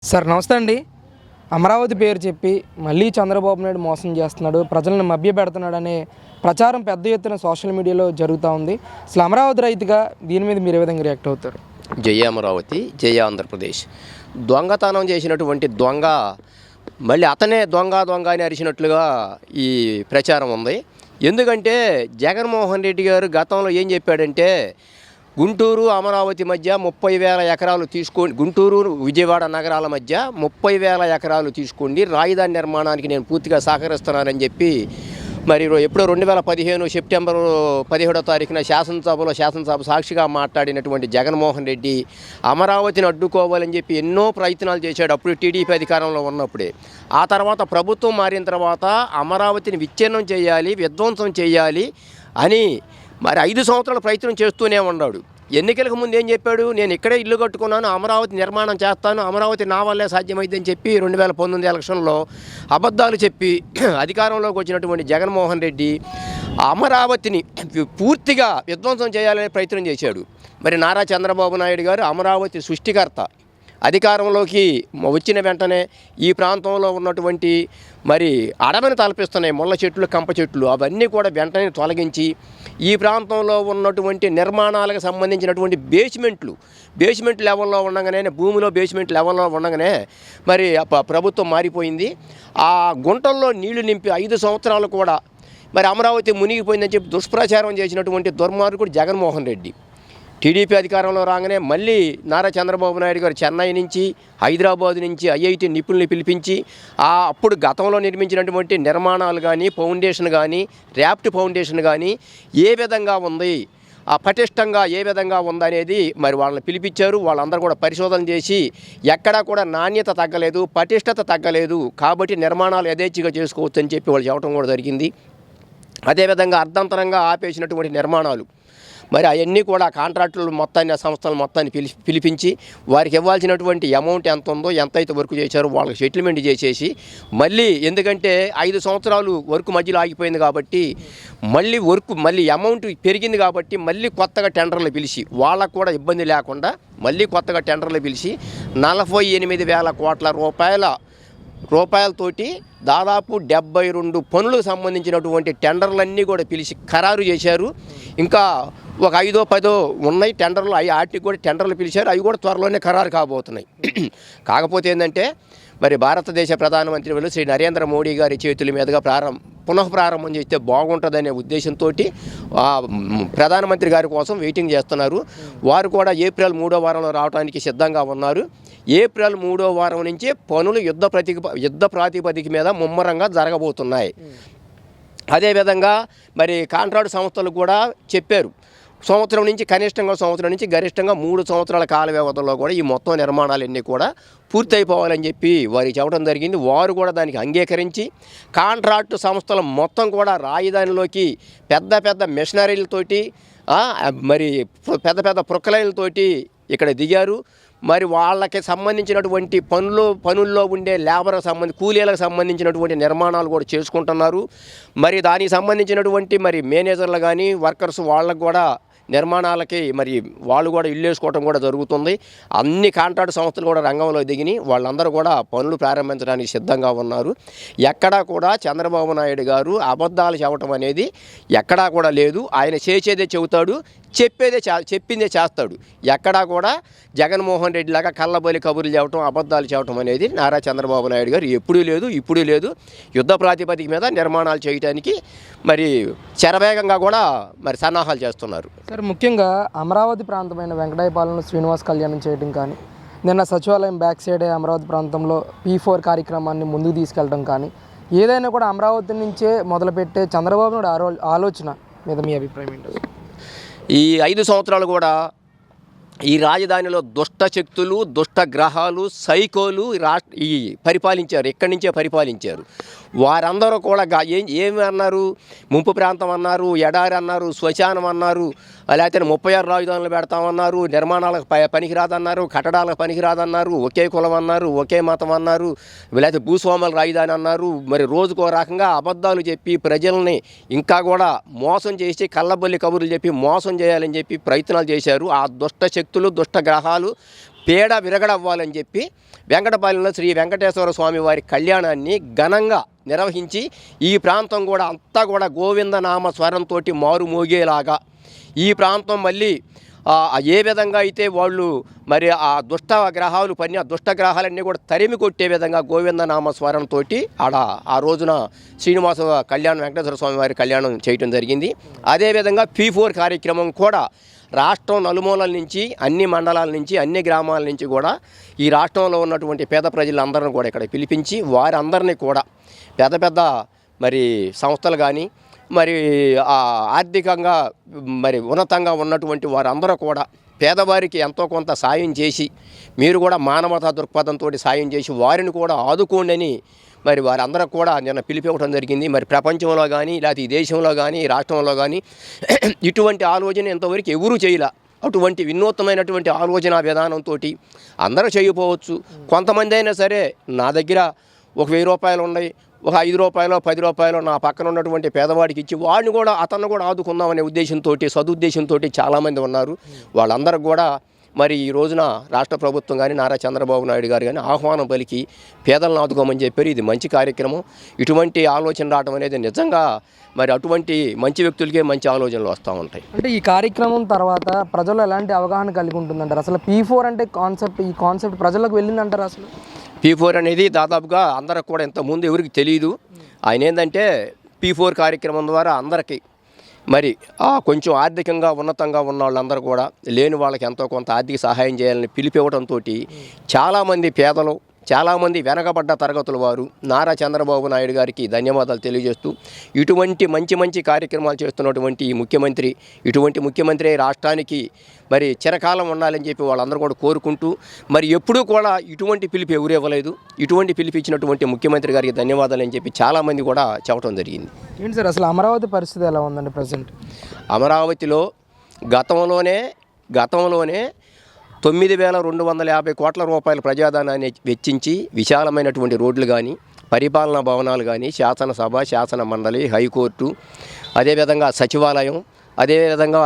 Sir నమస్తే అండి. అమరావతి పేరు చెప్పి మళ్ళీ చంద్రబాబు నాయుడు మోసం చేస్తున్నాడు, ప్రజలను మభ్యపెడుతున్నాడనే ప్రచారం పెద్ద ఎత్తున సోషల్ మీడియాలో జరుగుతూ ఉంది. అసలు అమరావతి రైతుగా దీని మీద మీరు ఏ విధంగా రియాక్ట్ అవుతారు? జయ అమరావతి, జయ ఆంధ్రప్రదేశ్. దొంగతనం చేసినటువంటి దొంగ మళ్ళీ అతనే దొంగ అని అరిచినట్లుగా ఈ ప్రచారం ఉంది. ఎందుకంటే జగన్మోహన్ రెడ్డి గారు గతంలో ఏం చెప్పాడంటే, గుంటూరు అమరావతి మధ్య 30,000 ఎకరాలు తీసుకోండి, గుంటూరు విజయవాడ నగరాల మధ్య 30,000 ఎకరాలు తీసుకోండి, రాజధాని నిర్మాణానికి నేను పూర్తిగా సహకరిస్తున్నానని చెప్పి మరి ఎప్పుడో 2015 సెప్టెంబర్ 17వ తారీఖున శాసనసభ సాక్షిగా మాట్లాడినటువంటి జగన్మోహన్ రెడ్డి అమరావతిని అడ్డుకోవాలని చెప్పి ఎన్నో ప్రయత్నాలు చేశాడు. అప్పుడు టీడీపీ అధికారంలో ఉన్నప్పుడే. ఆ తర్వాత ప్రభుత్వం మారిన తర్వాత అమరావతిని విచ్ఛిన్నం చేయాలి, విధ్వంసం చేయాలి అని మరి 5 సంవత్సరాల ప్రయత్నం చేస్తూనే ఉన్నాడు. ఎన్నికలకు ముందు ఏం చెప్పాడు, నేను ఇక్కడే ఇల్లు కట్టుకున్నాను, అమరావతి నిర్మాణం చేస్తాను, అమరావతి నా వల్లే సాధ్యమైందని చెప్పి 2019 ఎలక్షన్లో అబద్ధాలు చెప్పి అధికారంలోకి వచ్చినటువంటి జగన్మోహన్ రెడ్డి అమరావతిని పూర్తిగా విధ్వంసం చేయాలనే ప్రయత్నం చేశాడు. మరి నారా చంద్రబాబు నాయుడు గారు అమరావతి సృష్టికర్త. అధికారంలోకి వచ్చిన వెంటనే ఈ ప్రాంతంలో ఉన్నటువంటి మరి అడవిని తలపిస్తున్నాయి ముళ్ళ చెట్లు, కంప చెట్లు, అవన్నీ కూడా వెంటనే తొలగించి ఈ ప్రాంతంలో ఉన్నటువంటి నిర్మాణాలకు సంబంధించినటువంటి బేస్మెంట్ లెవెల్లో ఉండగానే, భూమిలో బేస్మెంట్ లెవెల్లో ఉండగానే మరి ప్రభుత్వం మారిపోయింది. ఆ గుంటల్లో నీళ్లు నింపి 5 సంవత్సరాలు కూడా మరి అమరావతి మునిగిపోయిందని చెప్పి దుష్ప్రచారం చేసినటువంటి దుర్మార్గుడు జగన్మోహన్ రెడ్డి. టీడీపీ అధికారంలో రాగానే మళ్ళీ నారా చంద్రబాబు నాయుడు గారు చెన్నై నుంచి, హైదరాబాద్ నుంచి ఐఐటి నిపుణుల్ని పిలిపించి అప్పుడు గతంలో నిర్మించినటువంటి నిర్మాణాలు కానీ, ఫౌండేషన్ కానీ, ర్యాప్ట్ ఫౌండేషన్ కానీ ఏ విధంగా ఉంది, పటిష్టంగా ఏ విధంగా ఉందనేది మరి వాళ్ళని పిలిపించారు. వాళ్ళందరూ కూడా పరిశోధన చేసి ఎక్కడా కూడా నాణ్యత తగ్గలేదు, పటిష్టత తగ్గలేదు, కాబట్టి నిర్మాణాలు యథేచ్ఛగా చేసుకోవచ్చు అని చెప్పి వాళ్ళు చెప్పడం కూడా జరిగింది. అదేవిధంగా అర్ధంతరంగా ఆపేసినటువంటి నిర్మాణాలు మరి అవన్నీ కూడా కాంట్రాక్టులు మొత్తాన్ని, ఆ సంస్థలు మొత్తాన్ని పిలిపించి వారికి ఇవ్వాల్సినటువంటి అమౌంట్ ఎంత ఉందో, ఎంతైతే వర్క్ చేశారో వాళ్ళకి సెటిల్మెంట్ చేసేసి మళ్ళీ, ఎందుకంటే 5 సంవత్సరాలు వర్క్ మధ్యలో ఆగిపోయింది కాబట్టి మళ్ళీ అమౌంట్ పెరిగింది కాబట్టి మళ్ళీ కొత్తగా టెండర్లు పిలిచి వాళ్ళకు కూడా ఇబ్బంది లేకుండా మళ్ళీ కొత్తగా టెండర్లు పిలిచి 48,000 కోట్ల రూపాయలతోటి దాదాపు 72 పనులకు సంబంధించినటువంటి టెండర్లన్నీ కూడా పిలిచి ఖరారు చేశారు. ఇంకా ఒక 5-10 ఉన్నాయి టెండర్లు, వాటికి కూడా టెండర్లు పిలిచారు. అవి కూడా త్వరలోనే ఖరారు కాబోతున్నాయి. కాకపోతే ఏంటంటే మరి భారతదేశ ప్రధానమంత్రి వాళ్ళు శ్రీ నరేంద్ర మోడీ గారి చేతుల మీదుగా పునఃప్రారంభం చేస్తే బాగుంటుందనే ఉద్దేశంతో ప్రధానమంత్రి గారి కోసం వెయిటింగ్ చేస్తున్నారు. వారు కూడా ఏప్రిల్ 3వ వారంలో రావడానికి సిద్ధంగా ఉన్నారు. ఏప్రిల్ 3వ వారం నుంచి పనులు యుద్ధ ప్రాతిపదిక మీద ముమ్మరంగా జరగబోతున్నాయి. అదేవిధంగా మరి కాంట్రాక్ట్ సంస్థలు కూడా చెప్పారు, కనిష్టంగా సంవత్సరం నుంచి గరిష్టంగా 3 సంవత్సరాల కాల వ్యవధిలో కూడా ఈ మొత్తం నిర్మాణాలన్నీ కూడా పూర్తయిపోవాలని చెప్పి వారికి చెప్పడం జరిగింది. వారు కూడా దానికి అంగీకరించి కాంట్రాక్టు సంస్థలు మొత్తం కూడా రాజధానిలోకి పెద్ద మిషనరీలతోటి మరి పెద్ద ప్రొక్లైన్లతోటి ఇక్కడ దిగారు. మరి వాళ్ళకి సంబంధించినటువంటి పనుల్లో ఉండే కూలీలకు సంబంధించినటువంటి నిర్మాణాలు కూడా చేసుకుంటున్నారు. మరి దానికి సంబంధించినటువంటి మరి మేనేజర్లు కానీ, వర్కర్స్ వాళ్ళకు కూడా నిర్మాణాలకి మరి వాళ్ళు కూడా ఇల్లు వేసుకోవడం కూడా జరుగుతుంది. అన్ని కాంట్రాక్ట్ సంస్థలు కూడా రంగంలో దిగిని వాళ్ళందరూ కూడా పనులు ప్రారంభించడానికి సిద్ధంగా ఉన్నారు. ఎక్కడా కూడా చంద్రబాబు నాయుడు గారు అబద్ధాలు చెప్పడం అనేది ఎక్కడా కూడా లేదు. ఆయన చేసేదే చెబుతాడు, చెప్పిందే చేస్తాడు. ఎక్కడా కూడా జగన్మోహన్ రెడ్డి లాగా కళ్ళబొలి కబుర్లు చెప్పడం, అబద్ధాలు చెప్పడం అనేది నారా చంద్రబాబు నాయుడు గారు ఎప్పుడూ లేదు, ఇప్పుడు లేదు. యుద్ధ ప్రాతిపదిక మీద నిర్మాణాలు చేయడానికి మరి శరవేగంగా కూడా మరి సన్నాహాలు చేస్తున్నారు. సార్, ముఖ్యంగా అమరావతి ప్రాంతమైన వెంకటాయపాలెంలో శ్రీనివాస్ కళ్యాణం చేయడం కానీ, నిన్న సచివాలయం బ్యాక్ సైడే అమరావతి ప్రాంతంలో P4 కార్యక్రమాన్ని ముందుకు తీసుకెళ్ళడం కానీ, ఏదైనా కూడా అమరావతి నుంచే మొదలుపెట్టే చంద్రబాబు నాయుడు ఆలోచన మీద మీ అభిప్రాయం ఏంటి? ఈ 5 సంవత్సరాలు కూడా ఈ రాజధానిలో దుష్ట శక్తులు, దుష్ట గ్రహాలు, సైకోలు పరిపాలించారు, ఇక్కడి నుంచే పరిపాలించారు. వారందరూ కూడా ఏమి అన్నారు, ముంపు ప్రాంతం అన్నారు, ఎడారి అన్నారు, శ్మశానం అన్నారు, లేకపోతే 36 రాజధానులు పెడతామన్నారు, నిర్మాణాలకు పనికిరాదన్నారు, కట్టడాలకు పనికిరాదన్నారు, ఒకే కులం అన్నారు, ఒకే మతం అన్నారు, లేకపోతే భూస్వాముల రాజధాని అన్నారు. మరి రోజుకో రకంగా అబద్ధాలు చెప్పి ప్రజల్ని ఇంకా కూడా మోసం చేసి కళ్ళబొల్లి కబుర్లు చెప్పి మోసం చేయాలని చెప్పి ప్రయత్నాలు చేశారు. ఆ దుష్ట శక్తులు, దుష్ట గ్రహాలు పీడ విరగడవ్వాలని చెప్పి వెంకటపాలెంలో శ్రీ వెంకటేశ్వర స్వామి వారి కళ్యాణాన్ని ఘనంగా నిర్వహించి ఈ ప్రాంతం కూడా అంతా కూడా గోవిందనామ స్వరంతో మారుమోగేలాగా ఈ ప్రాంతం మళ్ళీ ఏ విధంగా అయితే వాళ్ళు మరి ఆ దుష్ట గ్రహాలు ఆ దుష్ట గ్రహాలన్నీ కూడా తరిమి కొట్టే విధంగా గోవిందనామ స్వరంతో ఆ రోజున శ్రీనివాస కళ్యాణం వెంకటేశ్వర స్వామి వారి కళ్యాణం చేయటం జరిగింది. అదేవిధంగా P4 కార్యక్రమం కూడా రాష్ట్రం నలుమూలల నుంచి అన్ని మండలాల నుంచి అన్ని గ్రామాల నుంచి కూడా ఈ రాష్ట్రంలో ఉన్నటువంటి పేద ప్రజలందరిని కూడా ఇక్కడ పిలిపించి వారందరినీ కూడా పెద్ద పెద్ద మరి సంస్థలు కానీ మరి ఆర్థికంగా మరి ఉన్నతంగా ఉన్నటువంటి వారందరూ కూడా పేదవారికి ఎంతో కొంత సాయం చేసి మీరు కూడా మానవతా దృక్పథంతో సాయం చేసి వారిని కూడా ఆదుకోండి అని మరి వారందరూ కూడా నిన్న పిలిపివ్వడం జరిగింది. మరి ప్రపంచంలో కానీ లేకపోతే ఈ దేశంలో కానీ ఈ రాష్ట్రంలో కానీ ఇటువంటి ఆలోచన ఇంతవరకు ఎవరూ చేయలే. అటువంటి వినూత్నమైనటువంటి ఆలోచన విధానంతో అందరూ చేయకపోవచ్చు. కొంతమంది అయినా సరే నా దగ్గర ఒక 1000 రూపాయలు ఉన్నాయి, ఒక 5 రూపాయలు 10 రూపాయలు నా పక్కన ఉన్నటువంటి పేదవాడికి ఇచ్చి వాడిని కూడా అతన్ని కూడా ఆదుకుందామనే ఉద్దేశంతో సదుద్దేశంతో చాలామంది ఉన్నారు. వాళ్ళందరికీ కూడా మరి ఈ రోజున రాష్ట్ర ప్రభుత్వం కానీ నారా చంద్రబాబు నాయుడు గారు కానీ ఆహ్వానం పలికి పేదలను ఆదుకోమని చెప్పారు. ఇది మంచి కార్యక్రమం. ఇటువంటి ఆలోచన రావడం అనేది నిజంగా మరి అటువంటి మంచి వ్యక్తులకే మంచి ఆలోచనలు వస్తూ ఉంటాయి. అంటే ఈ కార్యక్రమం తర్వాత ప్రజలు ఎలాంటి అవగాహన కలిగి ఉంటుందంటారు? అసలు P4 అంటే ఈ కాన్సెప్ట్ ప్రజలకు వెళ్ళిందంటారు? అసలు P4 అనేది దాదాపుగా అందరికి కూడా ఇంతకుముందు ఎవరికి తెలియదు. ఆయన ఏంటంటే P4 కార్యక్రమం ద్వారా అందరికీ మరి కొంచెం ఆర్థికంగా ఉన్నతంగా ఉన్న వాళ్ళందరూ కూడా లేని వాళ్ళకి ఎంతో కొంత ఆర్థిక సహాయం చేయాలని పిలిపివ్వడంతో చాలామంది పేదలు చాలామంది వెనకబడ్డ తరగతుల వారు నారా చంద్రబాబు నాయుడు గారికి ధన్యవాదాలు తెలియజేస్తూ ఇటువంటి మంచి మంచి కార్యక్రమాలు చేస్తున్నటువంటి ఈ ముఖ్యమంత్రి ఇటువంటి ముఖ్యమంత్రి రాష్ట్రానికి మరి చిరకాలం ఉండాలని చెప్పి వాళ్ళందరూ కూడా కోరుకుంటూ మరి ఎప్పుడూ కూడా ఇటువంటి పిలుపు ఎవరు ఇవ్వలేదు. ఇటువంటి పిలుపు ఇచ్చినటువంటి ముఖ్యమంత్రి గారికి ధన్యవాదాలు అని చెప్పి చాలామంది కూడా చెప్పడం జరిగింది. ఏంటి సార్ అసలు అమరావతి పరిస్థితి ఎలా ఉందండి ప్రజెంట్? అమరావతిలో గతంలోనే 9,250 కోట్ల రూపాయల ప్రజాధనాన్ని వెచ్చించి విశాలమైనటువంటి రోడ్లు కానీ పరిపాలనా భవనాలు కానీ శాసనసభ శాసన మండలి హైకోర్టు అదేవిధంగా సచివాలయం అదేవిధంగా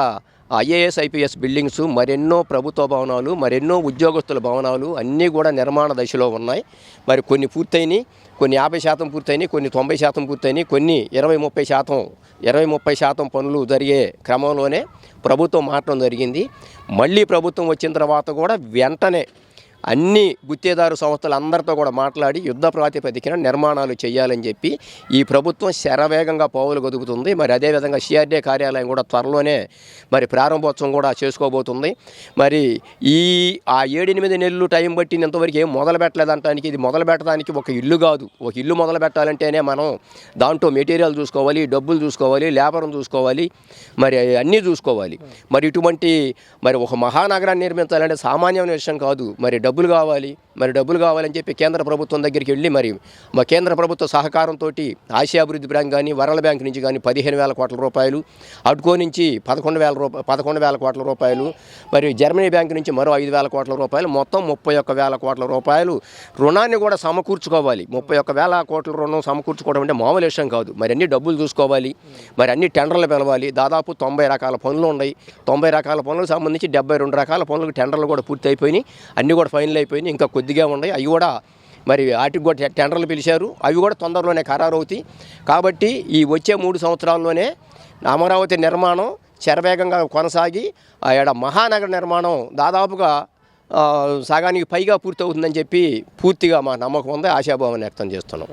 IAS IPS బిల్డింగ్స్ మరెన్నో ప్రభుత్వ భవనాలు మరెన్నో ఉద్యోగస్తుల భవనాలు అన్నీ కూడా నిర్మాణ దశలో ఉన్నాయి. మరి కొన్ని పూర్తయినాయి, కొన్ని 50% పూర్తయినాయి, కొన్ని 90% పూర్తయినాయి, కొన్ని 20-30% పనులు జరిగే క్రమంలోనే ప్రభుత్వం మారడం జరిగింది. మళ్ళీ ప్రభుత్వం వచ్చిన తర్వాత కూడా వెంటనే అన్ని గుత్తేదారు సంస్థలు అందరితో కూడా మాట్లాడి యుద్ధ ప్రాతిపదికన నిర్మాణాలు చేయాలని చెప్పి ఈ ప్రభుత్వం శరవేగంగా పావులు గదుపుతుంది. మరి అదేవిధంగా CRDA కార్యాలయం కూడా త్వరలోనే మరి ప్రారంభోత్సవం కూడా చేసుకోబోతుంది. మరి ఈ 7-8 నెలలు టైం బట్టి ఇంతవరకు ఏం మొదలు పెట్టలేదంటానికి ఇది మొదలు పెట్టడానికి ఒక ఇల్లు కాదు. ఒక ఇల్లు మొదలు పెట్టాలంటేనే మనం దాంట్లో మెటీరియల్ చూసుకోవాలి, డబ్బులు చూసుకోవాలి, లేబర్ను చూసుకోవాలి, మరి అన్నీ చూసుకోవాలి. మరి ఇటువంటి మరి ఒక మహానగరాన్ని నిర్మించాలంటే సామాన్యమైన విషయం కాదు. మరి డబ్బులు కావాలని చెప్పి కేంద్ర ప్రభుత్వం దగ్గరికి వెళ్ళి మరి మా కేంద్ర ప్రభుత్వ సహకారంతో ఆసియా అభివృద్ధి బ్యాంక్ కానీ వరల్డ్ బ్యాంక్ నుంచి కానీ 15,000 కోట్ల రూపాయలు, అడ్కో నుంచి 11,000 కోట్ల రూపాయలు, మరి జర్మనీ బ్యాంక్ నుంచి మరో 5,000 కోట్ల రూపాయలు, మొత్తం 31,000 కోట్ల రూపాయలు రుణాన్ని కూడా సమకూర్చుకోవాలి. 31,000 కోట్ల రుణం సమకూర్చుకోవడం అంటే మామూలు విషయం కాదు. మరి అన్ని డబ్బులు చూసుకోవాలి, మరి అన్ని టెండర్లు పిలవాలి. దాదాపు 90 రకాల పనులు ఉన్నాయి. 90 రకాల పనులకు సంబంధించి 72 రకాల పనులకు టెండర్లు కూడా పూర్తి అయిపోయినాయి, అన్నీ కూడా ఫైనల్ అయిపోయినాయి. ఇంకా కొద్దిగా ఉన్నాయి, అవి కూడా మరి వాటికి కూడా టెండర్లు పిలిచారు, అవి కూడా తొందరలోనే ఖరారు అవుతాయి. కాబట్టి ఈ వచ్చే 3 సంవత్సరాల్లోనే అమరావతి నిర్మాణం శరవేగంగా కొనసాగి ఆడ మహానగర నిర్మాణం దాదాపుగా సగానికి పైగా పూర్తవుతుందని చెప్పి పూర్తిగా మా నమ్మకం ఉంది, ఆశాభావాన్ని వ్యక్తం చేస్తున్నాం.